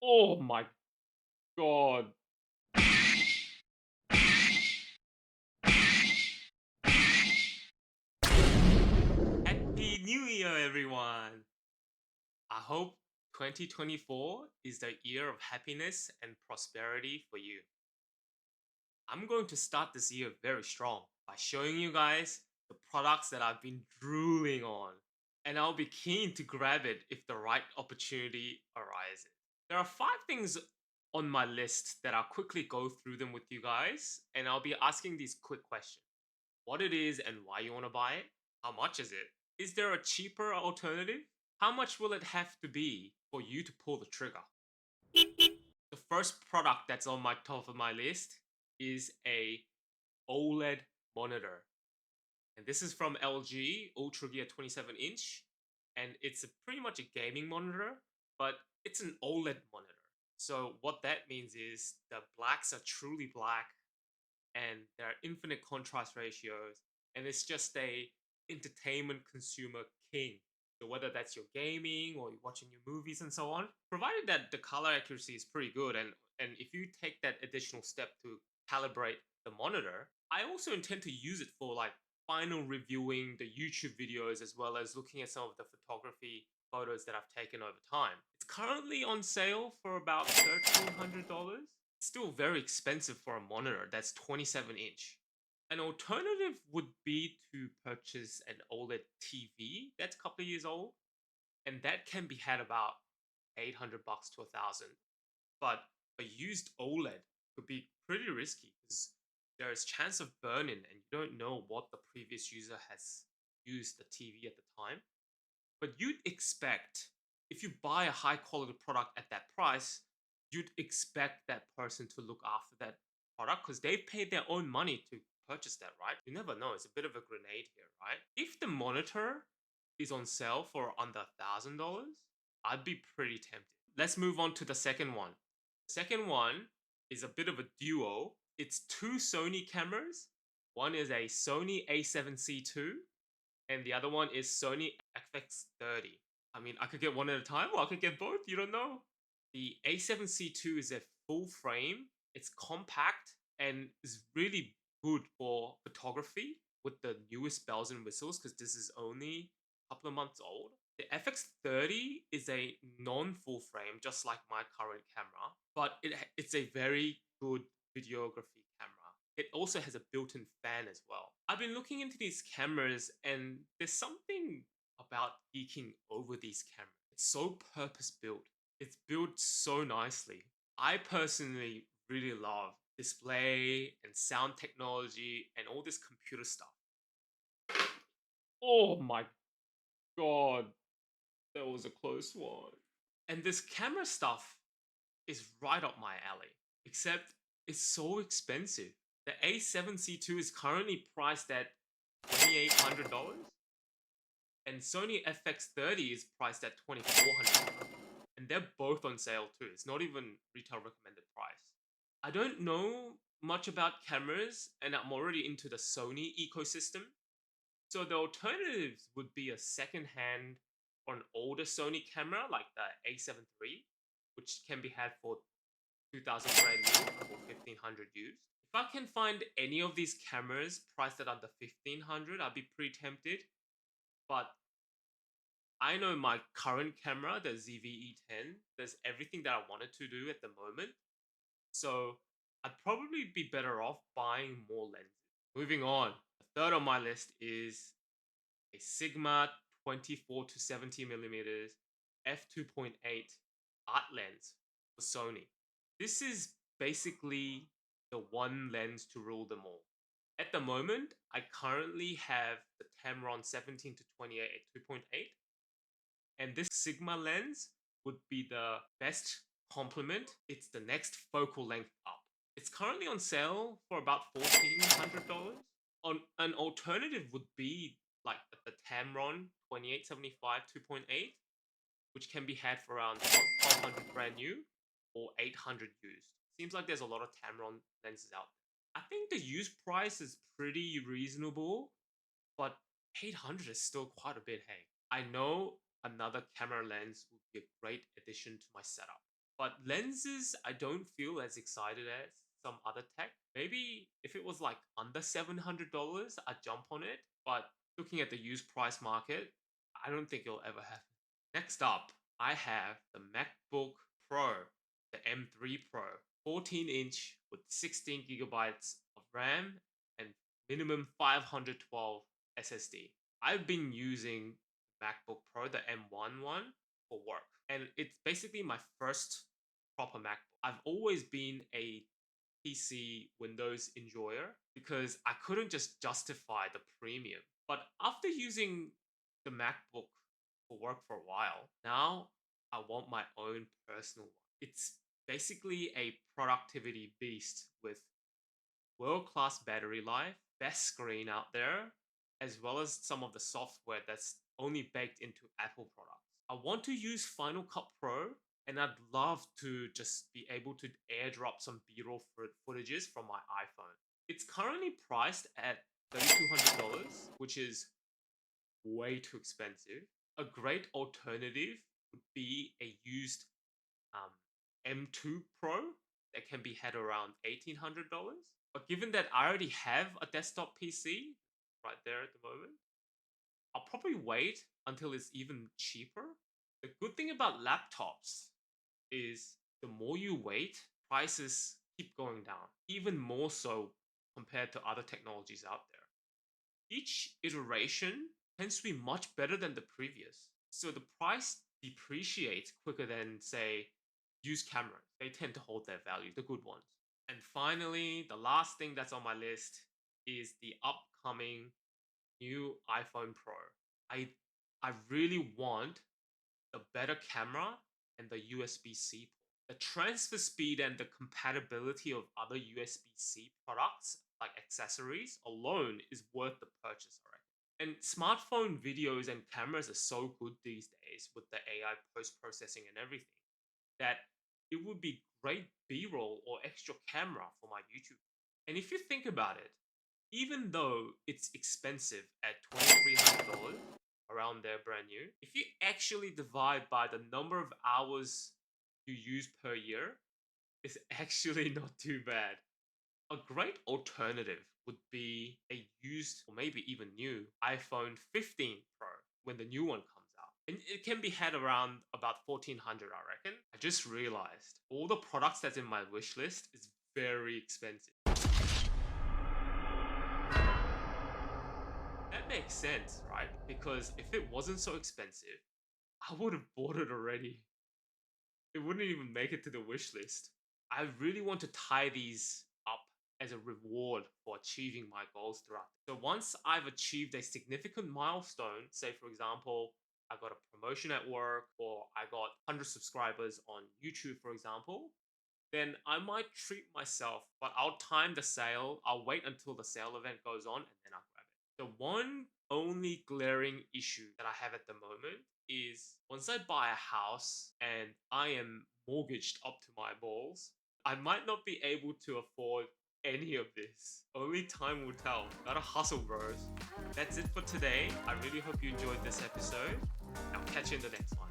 Oh my god. Happy New Year, everyone! I hope 2024 is the year of happiness and prosperity for you. I'm going to start this year very strong by showing you guys the products that I've been drooling on, and I'll be keen to grab it if the right opportunity arises. There are 5 things on my list that I'll quickly go through them with you guys, and I'll be asking these quick questions. What it is and why you want to buy it? How much is it? Is there a cheaper alternative? How much will it have to be for you to pull the trigger? The first product that's on my top of my list is a OLED monitor. And this is from LG Ultra Gear 27 inch. And it's pretty much a gaming monitor, but it's an OLED monitor. So what that means is the blacks are truly black and there are infinite contrast ratios, and it's just a entertainment consumer king. So whether that's your gaming or you're watching your movies and so on, provided that the color accuracy is pretty good, and if you take that additional step to calibrate the monitor, I also intend to use it for like final reviewing the YouTube videos as well as looking at some of the photography photos that I've taken over time. It's currently on sale for about $1,300. Still very expensive for a monitor that's 27 inch. An alternative would be to purchase an OLED TV that's a couple of years old, and that can be had about 800 bucks to 1,000. But a used OLED could be pretty risky because there is chance of burn-in and you don't know what the previous user has used the TV at the time. But you'd expect, if you buy a high quality product at that price, you'd expect that person to look after that product because they've paid their own money to purchase that, right? You never know. It's a bit of a grenade here, right? If the monitor is on sale for under $1,000, I'd be pretty tempted. Let's move on to the second one. The second one is a bit of a duo. It's 2 Sony cameras. One is a Sony A7C II and the other one is Sony FX30. I mean, I could get one at a time, or I could get both. You don't know. The A7C II is a full frame. It's compact and is really good for photography with the newest bells and whistles because this is only a couple of months old. The FX30 is a non-full frame, just like my current camera, but it's a very good videography camera. It also has a built-in fan as well. I've been looking into these cameras and there's something about geeking over these cameras. It's so purpose-built. It's built so nicely. I personally really love display and sound technology and all this computer stuff. Oh my god, that was a close one. And this camera stuff is right up my alley, except it's so expensive. The A7C II is currently priced at $2,800, and Sony FX30 is priced at $2,400. And they're both on sale too. It's not even retail recommended price. I don't know much about cameras, and I'm already into the Sony ecosystem. So the alternatives would be a second-hand or an older Sony camera like the A7 III, which can be had for 2,000 brand new or 1,500 used. If I can find any of these cameras priced at under 1,500, I'd be pretty tempted. But I know my current camera, the ZV-E10, does everything that I wanted to do at the moment. So I'd probably be better off buying more lenses. Moving on, the third on my list is a Sigma 24 to 70 millimeters f2.8 art lens for Sony. This is basically the one lens to rule them all. At the moment, I currently have the Tamron 17 to 28 at 2.8, and this Sigma lens would be the best complement. It's the next focal length up. It's currently on sale for about $1,400. On an alternative would be like the Tamron 2875 2.8, which can be had for around 1,200 brand new or 800 used. Seems like there's a lot of Tamron lenses out there. I think the used price is pretty reasonable, but 800 is still quite a bit, hey. I know another camera lens would be a great addition to my setup. But lenses, I don't feel as excited as some other tech. Maybe if it was like under $700, I'd jump on it. But looking at the used price market, I don't think it'll ever happen. Next up, I have the MacBook Pro, the M3 Pro, 14-inch with 16 gigabytes of RAM and minimum 512 SSD. I've been using MacBook Pro, the M1 one, for work, and it's basically my first proper MacBook. I've always been a PC Windows enjoyer because I couldn't just justify the premium. But after using the MacBook for work for a while, now I want my own personal one. It's basically a productivity beast with world-class battery life, best screen out there, as well as some of the software that's only baked into Apple products. I want to use Final Cut Pro, and I'd love to just be able to airdrop some B-roll footages from my iPhone. It's currently priced at $3,200, which is way too expensive. A great alternative would be a used M2 Pro that can be had around $1,800. But given that I already have a desktop PC right there at the moment, I'll probably wait until it's even cheaper. The good thing about laptops is the more you wait, prices keep going down, even more so compared to other technologies out there. Each iteration tends to be much better than the previous, so the price depreciates quicker than, say, used cameras. They tend to hold their value, the good ones. And finally, the last thing that's on my list is the upcoming new iPhone Pro. I I really want the better camera and the USB-C port. The transfer speed and the compatibility of other USB-C products like accessories alone is worth the purchase, I reckon. And smartphone videos and cameras are so good these days with the AI post-processing and everything that it would be great B-roll or extra camera for my YouTube. And if you think about it, even though it's expensive at $2,300, around there brand new, if you actually divide by the number of hours you use per year, it's actually not too bad. A great alternative would be a used or maybe even new iPhone 15 Pro when the new one comes out. And it can be had around about 1400, I reckon. I just realized all the products that's in my wish list is very expensive. That makes sense, right? Because if it wasn't so expensive, I would have bought it already. It wouldn't even make it to the wish list. I really want to tie these up as a reward for achieving my goals throughout. So once I've achieved a significant milestone, say for example, I got a promotion at work or I got 100 subscribers on YouTube, for example, then I might treat myself, but I'll time the sale. I'll wait until the sale event goes on and then I'll grab it. The one only glaring issue that I have at the moment is once I buy a house and I am mortgaged up to my balls, I might not be able to afford any of this. Only time will tell. Gotta hustle, bros. That's it for today. I really hope you enjoyed this episode. I'll catch you in the next one.